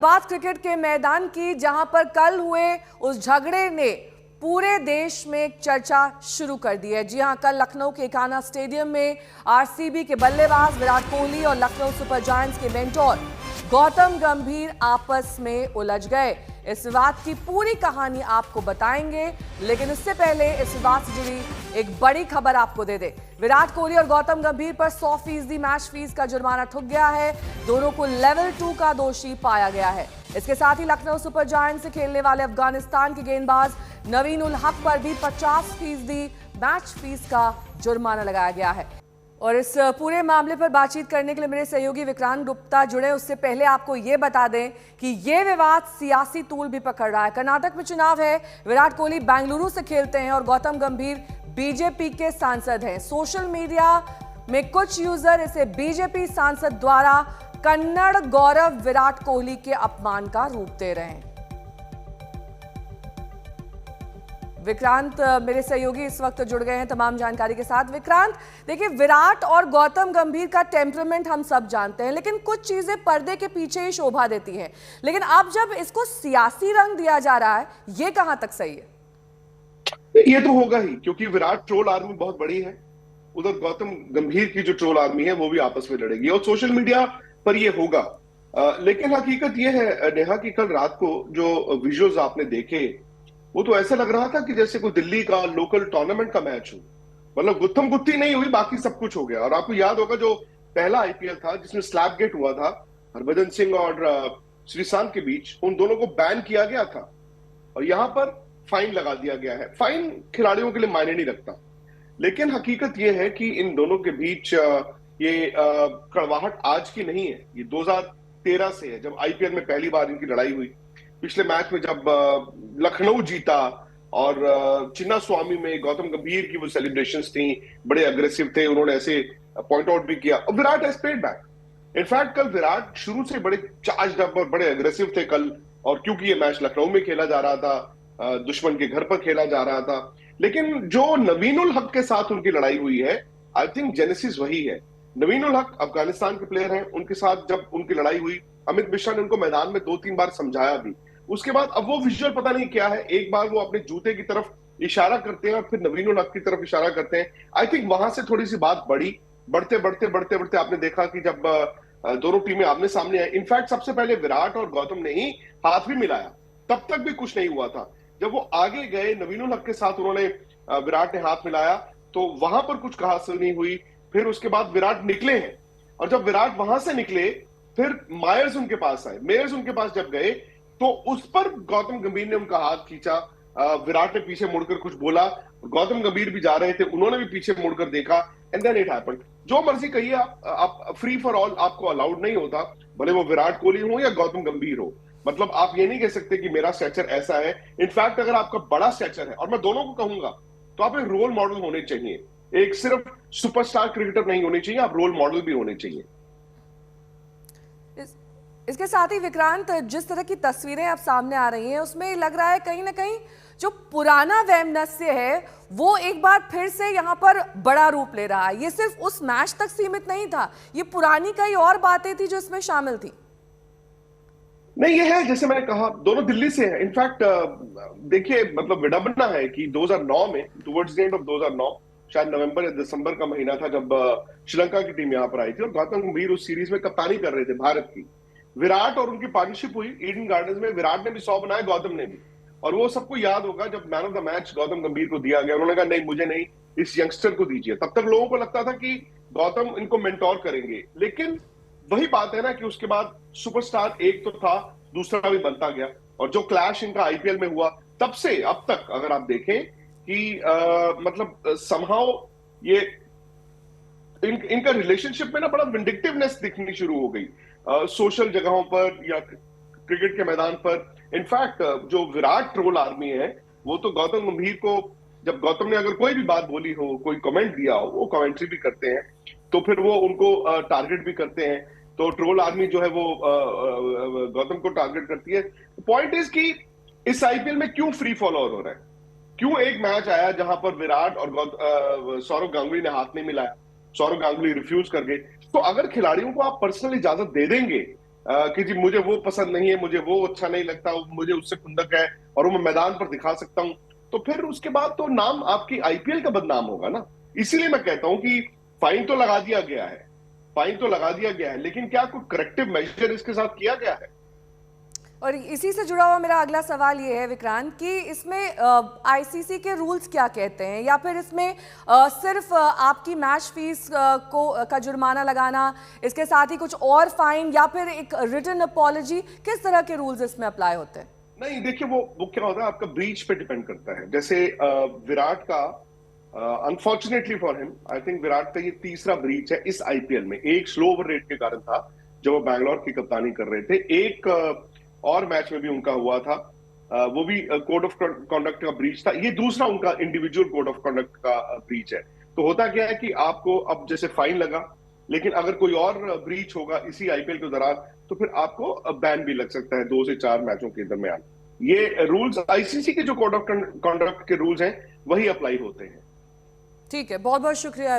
बात क्रिकेट के मैदान की, जहां पर कल हुए उस झगड़े ने पूरे देश में एक चर्चा शुरू कर दी है। जी हां, कल लखनऊ के एकाना स्टेडियम में आरसीबी के बल्लेबाज विराट कोहली और लखनऊ सुपर जायंट्स के मेंटोर गौतम गंभीर आपस में उलझ गए। इस विवाद की पूरी कहानी आपको बताएंगे, लेकिन उससे पहले इस विवाद से जुड़ी एक बड़ी खबर आपको दे दे। विराट कोहली और गौतम गंभीर पर 100% मैच फीस का जुर्माना ठुक गया है। दोनों को लेवल 2 का दोषी पाया गया है। इसके साथ ही लखनऊ सुपर जायंट्स से खेलने वाले अफगानिस्तान के गेंदबाज नवीन उल हक पर भी 50% मैच फीस का जुर्माना लगाया गया है। और इस पूरे मामले पर बातचीत करने के लिए मेरे सहयोगी विक्रांत गुप्ता जुड़े। उससे पहले आपको ये बता दें कि ये विवाद सियासी तूल भी पकड़ रहा है। कर्नाटक में चुनाव है, विराट कोहली बेंगलुरु से खेलते हैं और गौतम गंभीर बीजेपी के सांसद हैं। सोशल मीडिया में कुछ यूजर इसे बीजेपी सांसद द्वारा कन्नड़ गौरव विराट कोहली के अपमान का रूप दे रहे हैं। विक्रांत मेरे सहयोगी इस वक्त जुड़ गए हैं तमाम जानकारी के साथ। विक्रांत, देखिए, विराट और गौतम गंभीर का टेम्परामेंट हम सब जानते हैं, लेकिन कुछ चीजें पर्दे के पीछे ही शोभा देती हैं। लेकिन अब जब इसको सियासी रंग दिया जा रहा है, ये कहां तक सही है? ये तो होगा ही, क्योंकि विराट ट्रोल आर्मी बहुत बड़ी है। उधर गौतम गंभीर की जो ट्रोल आर्मी है वो भी आपस में लड़ेगी और सोशल मीडिया पर ये होगा। लेकिन हकीकत ये है नेहा कि कल रात को जो विजुअल्स आपने देखे, वो तो ऐसा लग रहा था कि जैसे कोई दिल्ली का लोकल टूर्नामेंट का मैच हो। मतलब गुत्थम गुत्ती नहीं हुई, बाकी सब कुछ हो गया। और आपको याद होगा जो पहला आईपीएल था जिसमें स्लैप गेट हुआ था हरभजन सिंह और श्रीशांत के बीच, उन दोनों को बैन किया गया था और यहां पर फाइन लगा दिया गया है। फाइन खिलाड़ियों के लिए मायने नहीं रखता, लेकिन हकीकत यह है कि इन दोनों के बीच ये कड़वाहट आज की नहीं है, ये 2013 से है, जब आईपीएल में पहली बार इनकी लड़ाई हुई। पिछले मैच में जब लखनऊ जीता और चिन्ना स्वामी में गौतम गंभीर की वो सेलिब्रेशंस थी, बड़े अग्रेसिव थे, उन्होंने ऐसे पॉइंट आउट भी किया और Virat has paid back. In fact कल विराट शुरू से बड़े चार्ज्ड अप और बड़े अग्रेसिव थे कल, और क्योंकि ये मैच लखनऊ में खेला जा रहा था, दुश्मन के घर पर खेला जा रहा था। लेकिन जो नवीन उल हक के साथ उनकी लड़ाई हुई है, आई थिंक जेनेसिस वही है। नवीन उल हक अफगानिस्तान के प्लेयर हैं, उनके साथ जब उनकी लड़ाई हुई, अमित मिश्रा ने उनको मैदान में 2-3 बार समझाया भी। उसके बाद अब वो विजुअल पता नहीं क्या है, एक बार वो अपने जूते की तरफ इशारा करते हैं और फिर नवीन उल हक की तरफ इशारा करते हैं। आई थिंक वहां से थोड़ी सी बात बढ़ते बढ़ते आपने देखा कि जब दोनों टीमें आमने सामने आई, इनफैक्ट सबसे पहले विराट और गौतम ने ही हाथ भी मिलाया, तब तक भी कुछ नहीं हुआ था। जब वो आगे गए, नवीन उल हक के साथ उन्होंने, विराट ने हाथ मिलाया, तो वहां पर कुछ कहासुनी हुई। फिर उसके बाद विराट निकले हैं, और जब विराट वहां से निकले, फिर मायर्स उनके पास आए। मेयर्स उनके पास जब गए तो उस पर गौतम गंभीर ने उनका हाथ खींचा, विराट ने पीछे मुड़कर कुछ बोला, गौतम गंभीर भी जा रहे थे, उन्होंने भी पीछे मुड़कर देखा, एंड देन इट हैपेंड। जो मर्जी कहिए आप फ्री फॉर ऑल आपको अलाउड नहीं होता, भले वो विराट कोहली हो या गौतम गंभीर हो। मतलब आप ये नहीं कह सकते कि मेरा स्ट्रेचर ऐसा है। इनफैक्ट अगर आपका बड़ा स्ट्रेचर है, और मैं दोनों को कहूंगा, तो आप एक रोल मॉडल होने चाहिए। एक सिर्फ सुपरस्टार क्रिकेटर नहीं होने चाहिए, आप रोल मॉडल भी होने चाहिए। इसके साथ ही विक्रांत, जिस तरह की तस्वीरें अब सामने आ रही हैं, उसमें लग रहा है कहीं ना कहीं जो पुराना वैमनस्य है वो एक बार फिर से यहाँ पर बड़ा रूप ले रहा है। ये सिर्फ उस मैच तक सीमित नहीं था, ये पुरानी कई और बातें थी जो इसमें शामिल थी। नहीं, ये है, जैसे मैंने कहा, दोनों दिल्ली से हैं। इनफैक्ट देखिए, मतलब विडंबना है कि 2009 में, टुवर्ड्स द एंड ऑफ 2009, शायद नवंबर या दिसंबर का महीना था, जब श्रीलंका की टीम यहाँ पर आई थी और गौतम गंभीर उस सीरीज में कप्तानी कर रहे थे भारत की। विराट और उनकी पार्टनरशिप हुई ईडन गार्डन्स में। विराट ने भी 100 बनाए, गौतम ने भी। और वो सबको याद होगा जब man of the match Gautam गंभीर को दिया गया, उन्होंने कहा नहीं, मुझे नहीं, इस यंगस्टर को दीजिए। तब तक लोगों को लगता था कि गौतम इनको मेंटोर करेंगे, लेकिन वही बात है ना कि उसके बाद सुपरस्टार एक तो था, दूसरा भी बनता गया। और जो क्लैश इनका आईपीएल में हुआ, तब से अब तक अगर आप देखें कि मतलब समहाउ ये इनका रिलेशनशिप में ना बड़ा विंडिक्टिवनेस दिखनी शुरू हो गई, सोशल जगहों पर या क्रिकेट के मैदान पर। इनफैक्ट जो विराट ट्रोल आर्मी है, वो तो गौतम गंभीर को, जब गौतम ने अगर कोई भी बात बोली हो, कोई कमेंट दिया हो, वो कमेंट्री भी करते हैं, तो फिर वो उनको टारगेट भी करते हैं। तो ट्रोल आर्मी जो है वो गौतम को टारगेट करती है। पॉइंट इज कि इस आईपीएल में क्यों फ्री फॉलोअर हो रहा है? क्यों एक मैच आया जहां पर विराट और सौरव गांगुली ने हाथ नहीं मिलाया, सौरव गांगुली रिफ्यूज कर गए? तो अगर खिलाड़ियों को आप पर्सनल इजाजत दे देंगे कि जी मुझे वो पसंद नहीं है, मुझे वो अच्छा नहीं लगता, मुझे उससे खुंदक है और वो मैं मैदान पर दिखा सकता हूं, तो फिर उसके बाद तो नाम आपकी आईपीएल का बदनाम होगा ना। इसीलिए मैं कहता हूं कि फाइन तो लगा दिया गया है, फाइन तो लगा दिया गया है, लेकिन क्या कोई करेक्टिव मेजर इसके साथ किया गया है? और इसी से जुड़ा हुआ मेरा अगला सवाल ये है विक्रांत कि इसमें आईसीसी के रूल्स क्या कहते हैं, या फिर इसमें सिर्फ आपकी मैच फीस का जुर्माना लगाना, इसके साथ ही कुछ और फाइन या फिर एक रिटन अपॉलजी, किस तरह के रूल्स इसमें अप्लाई होते हैं? नहीं देखिए, वो क्या होता है, आपका ब्रीच पे डिपेंड करता है। जैसे विराट का, unfortunately for him, I think Virat का ये तीसरा ब्रीच है इस आईपीएल में। एक स्लो ओवर रेट के कारण था जब वो बैंगलोर की कप्तानी कर रहे थे, एक और मैच में भी उनका हुआ था, वो भी कोड ऑफ कॉन्डक्ट का ब्रीच था। ये दूसरा उनका इंडिविजुअल कोड ऑफ कॉन्डक्ट का ब्रीच है। तो होता क्या है कि आपको अब जैसे फाइन लगा, लेकिन अगर कोई और ब्रीच होगा इसी आईपीएल के दौरान तो फिर आपको बैन भी लग सकता है 2 से 4 मैचों के दरमियान। ये रूल्स आईसीसी के जो कोड ऑफ कॉन्डक्ट के रूल्स हैं वही अप्लाई होते हैं। ठीक है, बहुत बहुत शुक्रिया।